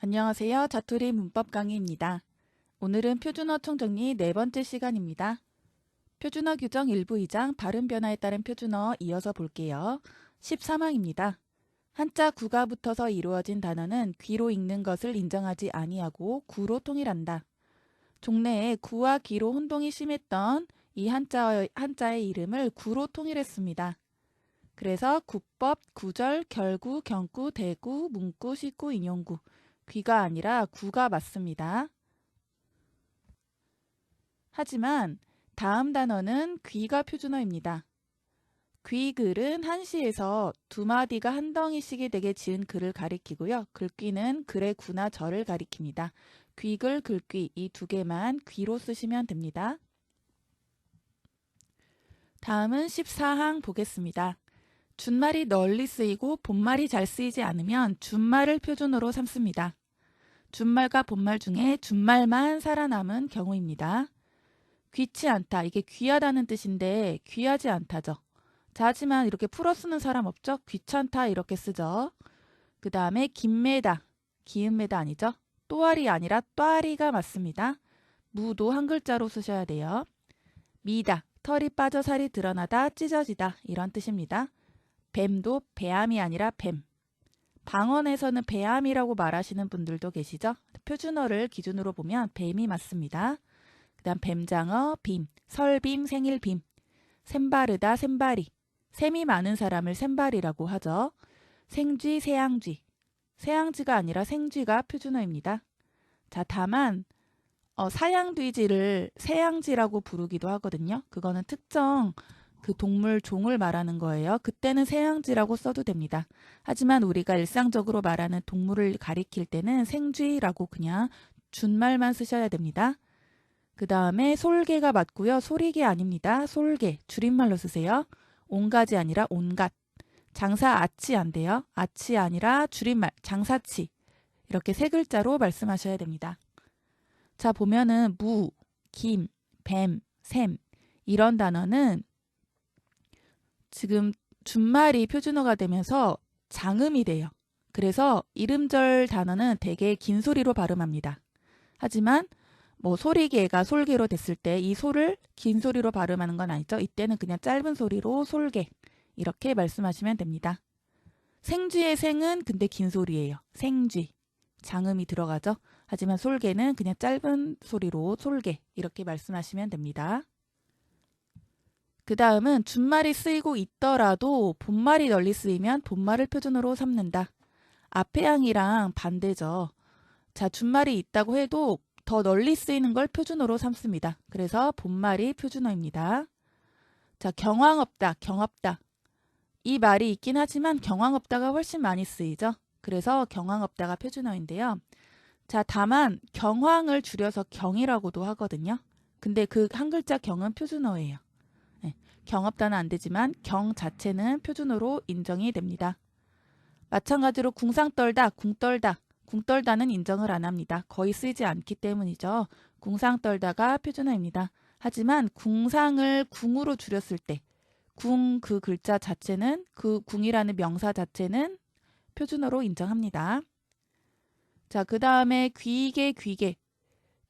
안녕하세요. 자투리 문법 강의입니다. 오늘은 표준어 총정리 네 번째 시간입니다. 표준어 규정 일부 2장 발음 변화에 따른 표준어 이어서 볼게요. 13항입니다. 한자 구가 붙어서 이루어진 단어는 귀로 읽는 것을 인정하지 아니하고 구로 통일한다. 종래에 구와 귀로 혼동이 심했던 이 한자의 이름을 구로 통일했습니다. 그래서 구법, 구절, 결구, 경구, 대구, 문구, 시구, 인용구 귀가 아니라 구가 맞습니다. 하지만 다음 단어는 귀가 표준어입니다. 귀글은 한시에서 두 마디가 한 덩이씩이 되게 지은 글을 가리키고요. 글귀는 글의 구나 절을 가리킵니다. 귀글, 글귀 이 두 개만 귀로 쓰시면 됩니다. 다음은 14항 보겠습니다. 준말이 널리 쓰이고 본말이 잘 쓰이지 않으면 준말을 표준어로 삼습니다. 준말과 본말 중에 준말만 살아남은 경우입니다. 귀치 않다. 이게 귀하다는 뜻인데 귀하지 않다죠. 자, 하지만 이렇게 풀어 쓰는 사람 없죠? 귀찮다 이렇게 쓰죠. 그 다음에 김매다. 기음매다 아니죠? 또아리 아니라 또아리가 맞습니다. 무도 한 글자로 쓰셔야 돼요. 미다. 털이 빠져 살이 드러나다 찢어지다 이런 뜻입니다. 뱀도 배암이 아니라 뱀. 방언에서는 배암이라고 말하시는 분들도 계시죠? 표준어를 기준으로 보면 뱀이 맞습니다. 그 다음 뱀장어, 빔, 설빔, 생일빔, 샘바르다, 샘바리, 샘이 많은 사람을 샘바리라고 하죠. 생쥐, 새양쥐, 새양쥐가 아니라 생쥐가 표준어입니다. 자, 다만 사양돼지를 새양쥐라고 부르기도 하거든요. 그거는 특정 그 동물 종을 말하는 거예요. 그때는 새양쥐라고 써도 됩니다. 하지만 우리가 일상적으로 말하는 동물을 가리킬 때는 생쥐라고 그냥 준말만 쓰셔야 됩니다. 그 다음에 솔개가 맞고요. 소리개 아닙니다. 솔개 줄임말로 쓰세요. 온가지 아니라 온갖. 장사 아치 안 돼요. 아치 아니라 줄임말 장사치. 이렇게 세 글자로 말씀하셔야 됩니다. 자, 보면은 무, 김, 뱀, 샘 이런 단어는 지금 준말이 표준어가 되면서 장음이 돼요. 그래서 이름절 단어는 되게 긴 소리로 발음합니다. 하지만 뭐 소리개가 솔개로 됐을 때 이 소를 긴 소리로 발음하는 건 아니죠. 이때는 그냥 짧은 소리로 솔개 이렇게 말씀하시면 됩니다. 생쥐의 생은 근데 긴 소리예요. 생쥐. 장음이 들어가죠. 하지만 솔개는 그냥 짧은 소리로 솔개 이렇게 말씀하시면 됩니다. 그 다음은 준말이 쓰이고 있더라도 본말이 널리 쓰이면 본말을 표준어로 삼는다. 앞의 항이랑 반대죠. 자, 준말이 있다고 해도 더 널리 쓰이는 걸 표준어로 삼습니다. 그래서 본말이 표준어입니다. 자, 경황 없다, 경없다. 이 말이 있긴 하지만 경황 없다가 훨씬 많이 쓰이죠. 그래서 경황 없다가 표준어인데요. 자, 다만 경황을 줄여서 경이라고도 하거든요. 근데 그 한 글자 경은 표준어예요. 네, 경 없다는 안 되지만 경 자체는 표준어로 인정이 됩니다. 마찬가지로 궁상 떨다, 궁 떨다. 궁 떨다는 인정을 안 합니다. 거의 쓰이지 않기 때문이죠. 궁상 떨다가 표준어입니다. 하지만 궁상을 궁으로 줄였을 때 궁 그 글자 자체는 그 궁이라는 명사 자체는 표준어로 인정합니다. 자, 그 다음에 귀개, 귀개.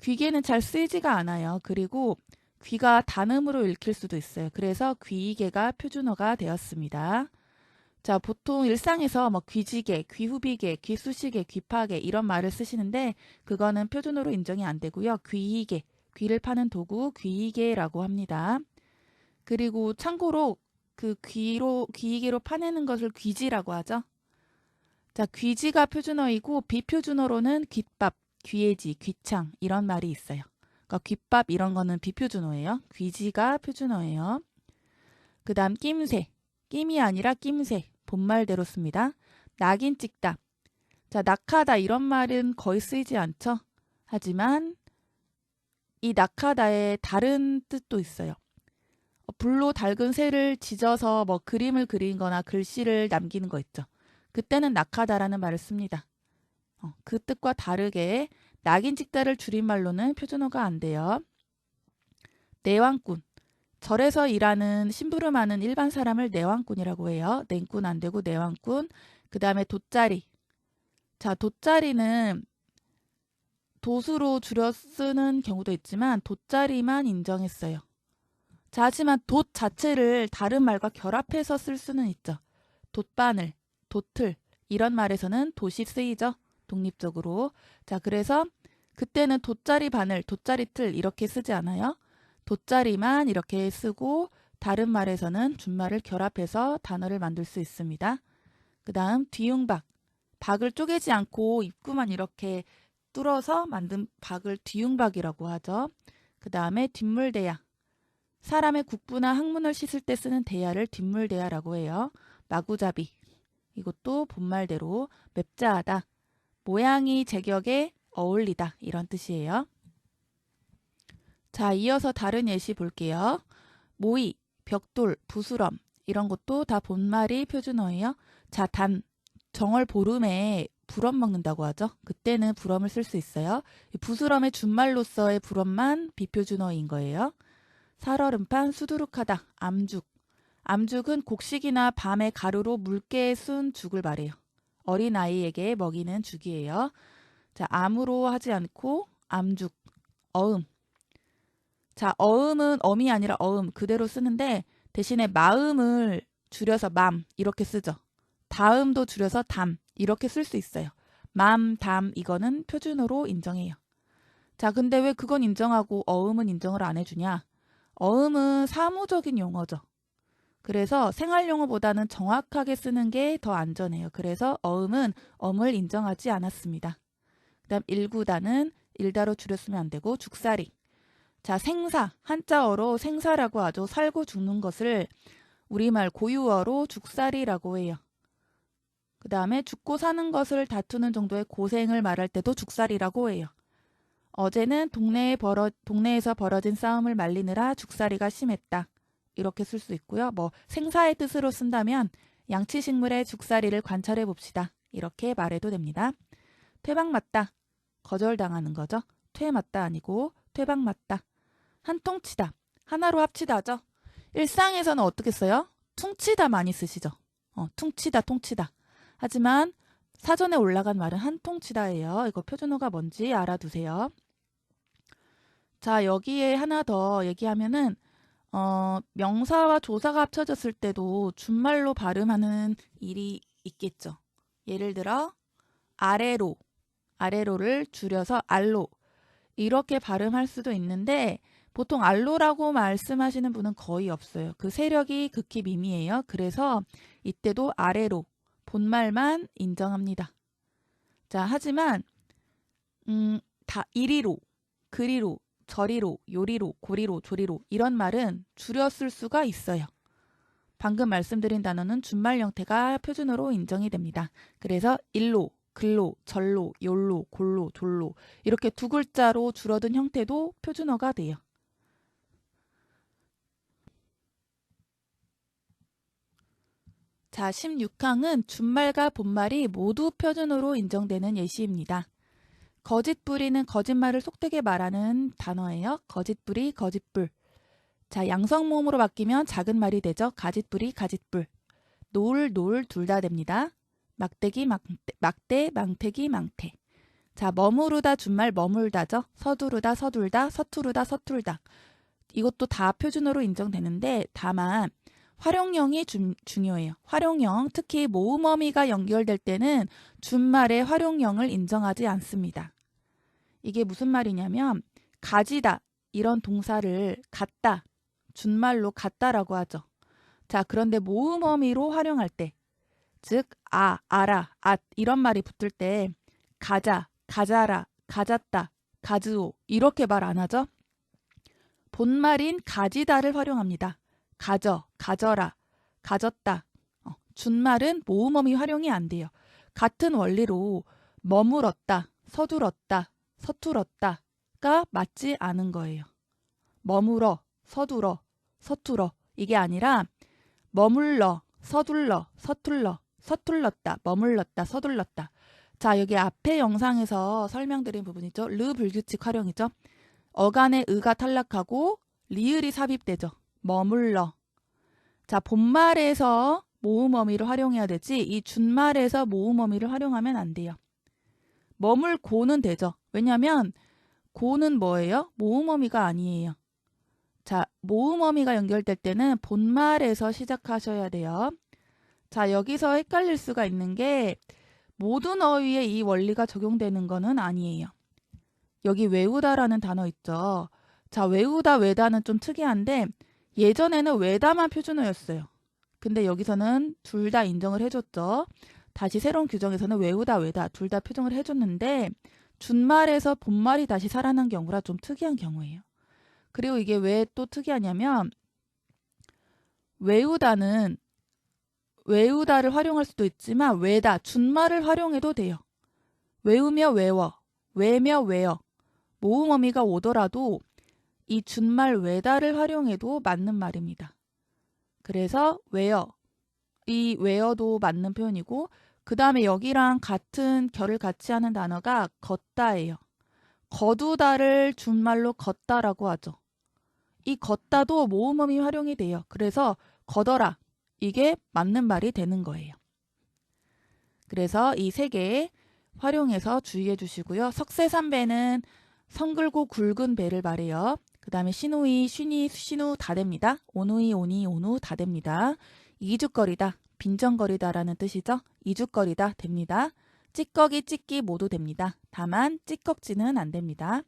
귀개는 잘 쓰이지가 않아요. 그리고 귀가 단음으로 읽힐 수도 있어요. 그래서 귀개가 표준어가 되었습니다. 자, 보통 일상에서 뭐 귀지개, 귀후비개, 귀쑤시개, 귀파개 이런 말을 쓰시는데 그거는 표준어로 인정이 안 되고요. 귀이개, 귀를 파는 도구 귀이개라고 합니다. 그리고 참고로 그 귀이개로 파내는 것을 귀지라고 하죠. 자, 귀지가 표준어이고 비표준어로는 귓밥, 귀해지, 귀창 이런 말이 있어요. 그러니까 귓밥 이런 거는 비표준어예요. 귀지가 표준어예요. 그 다음 낌새, 낌이 아니라 낌새, 본말대로 씁니다. 낙인 찍다. 자, 낙하다 이런 말은 거의 쓰이지 않죠. 하지만 이 낙하다에 다른 뜻도 있어요. 불로 달근 새를 지져서 뭐 그림을 그린 거나 글씨를 남기는 거 있죠. 그때는 낙하다라는 말을 씁니다. 그 뜻과 다르게 낙인 찍다를 줄임말로는 표준어가 안 돼요. 내왕꾼. 절에서 일하는 심부름하는 일반 사람을 내왕꾼이라고 해요. 냉꾼 안 되고 내왕꾼. 그 다음에 돗자리. 자, 돗자리는 돛으로 줄여 쓰는 경우도 있지만 돛자리만 인정했어요. 자, 하지만 돛 자체를 다른 말과 결합해서 쓸 수는 있죠. 돛바늘, 돛틀 이런 말에서는 돛이 쓰이죠. 독립적으로. 자, 그래서 그때는 돛자리 바늘, 돛자리 틀 이렇게 쓰지 않아요. 돛자리만 이렇게 쓰고 다른 말에서는 준말을 결합해서 단어를 만들 수 있습니다. 그 다음 뒤흉박. 박을 쪼개지 않고 입구만 이렇게 뚫어서 만든 박을 뒤흉박이라고 하죠. 그 다음에 뒷물대야. 사람의 국부나 항문을 씻을 때 쓰는 대야를 뒷물대야라고 해요. 마구잡이. 이것도 본말대로 맵자하다. 모양이 제격에 어울리다 이런 뜻이에요. 자, 이어서 다른 예시 볼게요. 모이, 벽돌, 부스럼 이런 것도 다 본말이 표준어예요. 자, 단, 정월 보름에 부럼 먹는다고 하죠. 그때는 부럼을 쓸 수 있어요. 부스럼의 준말로서의 부럼만 비표준어인 거예요. 살얼음판, 수두룩하다, 암죽. 암죽은 곡식이나 밤에 가루로 묽게 쓴 죽을 말해요. 어린아이에게 먹이는 죽이에요. 자, 암으로 하지 않고 암죽, 어음. 자, 어음은 엄이 아니라 어음 그대로 쓰는데 대신에 마음을 줄여서 맘 이렇게 쓰죠. 다음도 줄여서 담 이렇게 쓸 수 있어요. 맘, 담 이거는 표준어로 인정해요. 자, 근데 왜 그건 인정하고 어음은 인정을 안 해주냐? 어음은 사무적인 용어죠. 그래서 생활용어보다는 정확하게 쓰는 게 더 안전해요. 그래서 어음은 엄을 인정하지 않았습니다. 그 다음 일구다는 일다로 줄였으면 안 되고 죽살이. 자, 생사, 한자어로 생사라고 하죠. 살고 죽는 것을 우리말 고유어로 죽살이라고 해요. 그 다음에 죽고 사는 것을 다투는 정도의 고생을 말할 때도 죽살이라고 해요. 어제는 동네에서 벌어진 싸움을 말리느라 죽살이가 심했다. 이렇게 쓸 수 있고요. 뭐 생사의 뜻으로 쓴다면 양치식물의 죽살이를 관찰해 봅시다. 이렇게 말해도 됩니다. 퇴방맞다. 거절당하는 거죠. 퇴맞다 아니고 퇴방맞다. 한통치다. 하나로 합치다죠. 일상에서는 어떻게 써요? 퉁치다 많이 쓰시죠. 퉁치다, 통치다. 하지만 사전에 올라간 말은 한통치다예요. 이거 표준어가 뭔지 알아두세요. 자, 여기에 하나 더 얘기하면은 명사와 조사가 합쳐졌을 때도 준말로 발음하는 일이 있겠죠. 예를 들어 아래로, 아래로를 줄여서 알로 이렇게 발음할 수도 있는데 보통 알로라고 말씀하시는 분은 거의 없어요. 그 세력이 극히 미미해요. 그래서 이때도 아래로, 본말만 인정합니다. 자, 하지만 다 이리로, 그리로, 저리로, 요리로, 고리로, 조리로 이런 말은 줄여 쓸 수가 있어요. 방금 말씀드린 단어는 준말 형태가 표준어로 인정이 됩니다. 그래서 일로, 글로, 절로, 요로, 골로, 졸로 이렇게 두 글자로 줄어든 형태도 표준어가 돼요. 자, 16항은 준말과 본말이 모두 표준어로 인정되는 예시입니다. 거짓부리는 거짓말을 속되게 말하는 단어예요. 거짓부리, 거짓불. 자, 양성모음으로 바뀌면 작은 말이 되죠. 가짓부리, 가짓불. 노을, 노을 둘 다 됩니다. 막대기, 막대, 망태기, 망태. 자, 머무르다 준말 머물다죠. 서두르다, 서둘다, 서투르다, 서툴다. 이것도 다 표준어로 인정되는데 다만 활용형이 중요해요. 활용형, 특히 모음어미가 연결될 때는 준말의 활용형을 인정하지 않습니다. 이게 무슨 말이냐면 가지다 이런 동사를 갖다, 준말로 갖다라고 하죠. 자, 그런데 모음어미로 활용할 때, 즉 아라, 이런 말이 붙을 때 가자, 가자라, 가졌다, 가즈오 이렇게 말 안 하죠. 본말인 가지다를 활용합니다. 가져, 가져라, 가졌다. 준말은 모음어미 활용이 안 돼요. 같은 원리로 머물었다, 서둘었다, 서툴었다가 맞지 않은 거예요. 머물어, 서둘어, 서툴어 이게 아니라 머물러, 서둘러, 서툴러, 서툴렀다, 머물렀다, 서둘렀다. 자, 여기 앞에 영상에서 설명드린 부분이죠. 르 불규칙 활용이죠. 어간의 의가 탈락하고 리을이 삽입되죠. 머물러. 자, 본말에서 모음어미를 활용해야 되지 이 준말에서 모음어미를 활용하면 안 돼요. 머물고는 되죠. 왜냐하면 고는 뭐예요? 모음어미가 아니에요. 자, 모음어미가 연결될 때는 본말에서 시작하셔야 돼요. 자, 여기서 헷갈릴 수가 있는 게 모든 어휘에 이 원리가 적용되는 거는 아니에요. 여기 외우다라는 단어 있죠. 자, 외우다, 외다는 좀 특이한데 예전에는 외다만 표준어였어요. 근데 여기서는 둘 다 인정을 해줬죠. 다시 새로운 규정에서는 외우다, 외다 둘 다 표정을 해줬는데 준말에서 본말이 다시 살아난 경우라 좀 특이한 경우예요. 그리고 이게 왜 또 특이하냐면 외우다는 외우다를 활용할 수도 있지만 외다, 준말을 활용해도 돼요. 외우며 외워, 외며 외어 모음어미가 오더라도 이 준말 외다를 활용해도 맞는 말입니다. 그래서 외어, 이 외어도 맞는 표현이고 그 다음에 여기랑 같은 결을 같이 하는 단어가 걷다예요. 거두다를 준말로 걷다라고 하죠. 이 걷다도 모음어미 활용이 돼요. 그래서 걷어라, 이게 맞는 말이 되는 거예요. 그래서 이 세 개 활용해서 주의해 주시고요. 석세삼배는 성글고 굵은 배를 말해요. 그 다음에 신우이, 쉬니, 신우 다 됩니다. 오누이, 오니, 오누 다 됩니다. 이죽거리다, 빈정거리다라는 뜻이죠. 이죽거리다 됩니다. 찌꺼기, 찢기 모두 됩니다. 다만 찌꺽지는 안 됩니다.